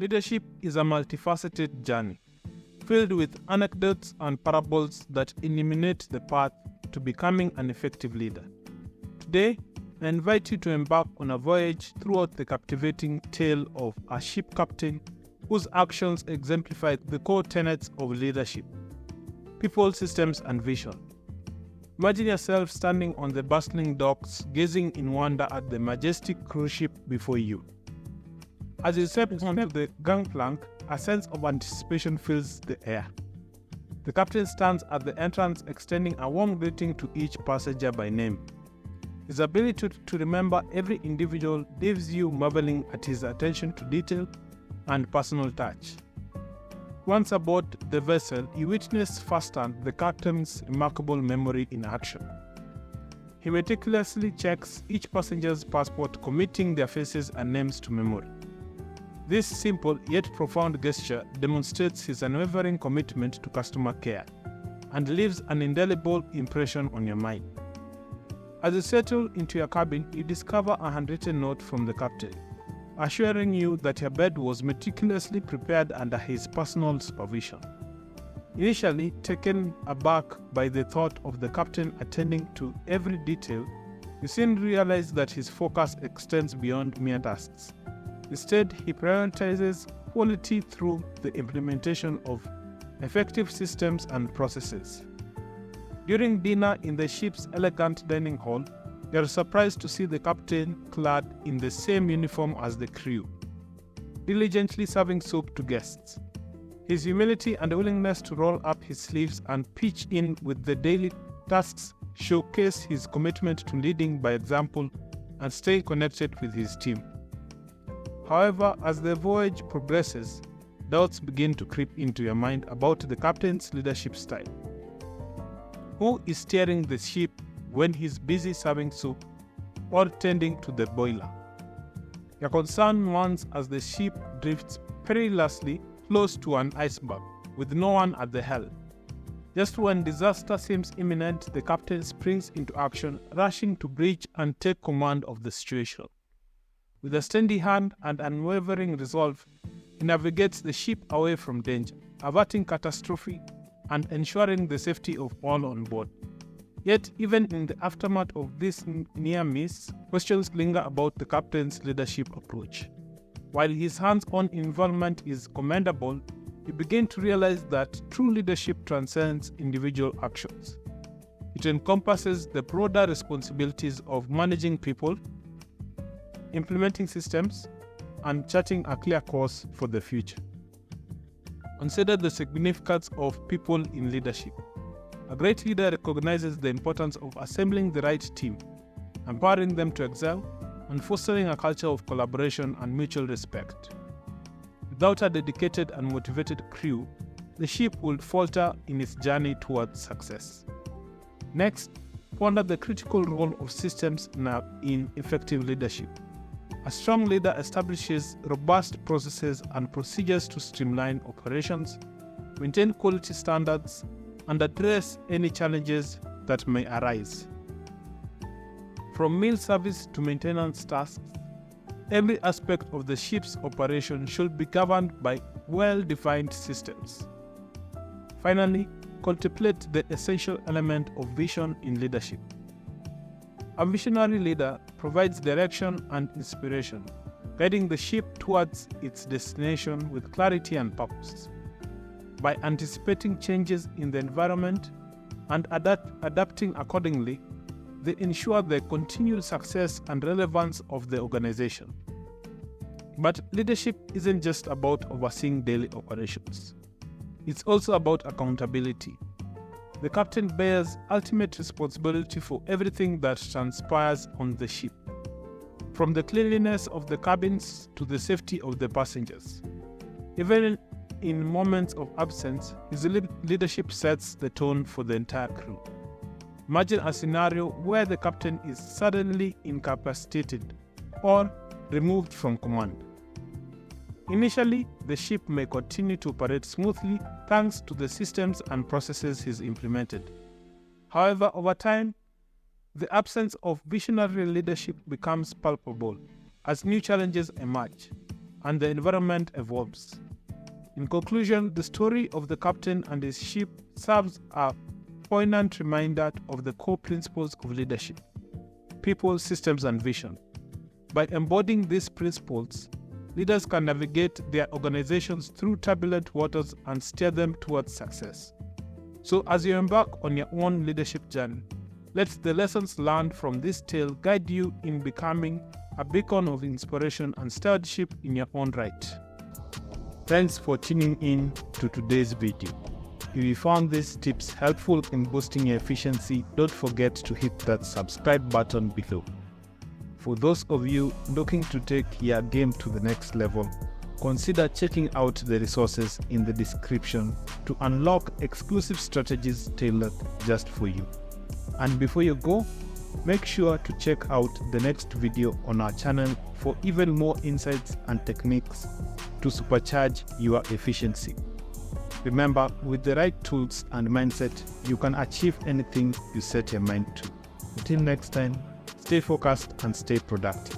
Leadership is a multifaceted journey, filled with anecdotes and parables that illuminate the path to becoming an effective leader. Today, I invite you to embark on a voyage throughout the captivating tale of a ship captain whose actions exemplify the core tenets of leadership: people, systems, and vision. Imagine yourself standing on the bustling docks, gazing in wonder at the majestic cruise ship before you. As you step onto the gangplank, a sense of anticipation fills the air. The captain stands at the entrance, extending a warm greeting to each passenger by name. His ability to remember every individual leaves you marveling at his attention to detail and personal touch. Once aboard the vessel, you witness firsthand the captain's remarkable memory in action. He meticulously checks each passenger's passport, committing their faces and names to memory. This simple yet profound gesture demonstrates his unwavering commitment to customer care and leaves an indelible impression on your mind. As you settle into your cabin, you discover a handwritten note from the captain, assuring you that your bed was meticulously prepared under his personal supervision. Initially taken aback by the thought of the captain attending to every detail, you soon realize that his focus extends beyond mere tasks. Instead, he prioritizes quality through the implementation of effective systems and processes. During dinner in the ship's elegant dining hall, you are surprised to see the captain clad in the same uniform as the crew, diligently serving soup to guests. His humility and willingness to roll up his sleeves and pitch in with the daily tasks showcase his commitment to leading by example and staying connected with his team. However, as the voyage progresses, doubts begin to creep into your mind about the captain's leadership style. Who is steering the ship when he's busy serving soup or tending to the boiler? Your concern mounts as the ship drifts perilously close to an iceberg, with no one at the helm. Just when disaster seems imminent, the captain springs into action, rushing to bridge and take command of the situation. With a steady hand and unwavering resolve, he navigates the ship away from danger, averting catastrophe and ensuring the safety of all on board. Yet, even in the aftermath of this near miss, questions linger about the captain's leadership approach. While his hands-on involvement is commendable, you begin to realize that true leadership transcends individual actions. It encompasses the broader responsibilities of managing people, implementing systems, and charting a clear course for the future. Consider the significance of people in leadership. A great leader recognizes the importance of assembling the right team, empowering them to excel, and fostering a culture of collaboration and mutual respect. Without a dedicated and motivated crew, the ship will falter in its journey towards success. Next, ponder the critical role of systems in effective leadership. A strong leader establishes robust processes and procedures to streamline operations, maintain quality standards, and address any challenges that may arise. From meal service to maintenance tasks, every aspect of the ship's operation should be governed by well-defined systems. Finally, contemplate the essential element of vision in leadership. A visionary leader provides direction and inspiration, guiding the ship towards its destination with clarity and purpose. By anticipating changes in the environment and adapting accordingly, they ensure the continued success and relevance of the organization. But leadership isn't just about overseeing daily operations. It's also about accountability. The captain bears ultimate responsibility for everything that transpires on the ship, from the cleanliness of the cabins to the safety of the passengers. Even in moments of absence, his leadership sets the tone for the entire crew. Imagine a scenario where the captain is suddenly incapacitated or removed from command. Initially, the ship may continue to operate smoothly thanks to the systems and processes he's implemented. However, over time, the absence of visionary leadership becomes palpable as new challenges emerge. and the environment evolves. In conclusion, the story of the captain and his ship serves a poignant reminder of the core principles of leadership: people, systems, and vision. By embodying these principles, leaders can navigate their organizations through turbulent waters and steer them towards success. So as you embark on your own leadership journey, let the lessons learned from this tale guide you in becoming a beacon of inspiration and stewardship in your own right. Thanks for tuning in to today's video. If you found these tips helpful in boosting your efficiency, don't forget to hit that subscribe button below. For those of you looking to take your game to the next level, consider checking out the resources in the description to unlock exclusive strategies tailored just for you. And before you go, make sure to check out the next video on our channel for even more insights and techniques to supercharge your efficiency. Remember, with the right tools and mindset, you can achieve anything you set your mind to. Until next time, stay focused and stay productive.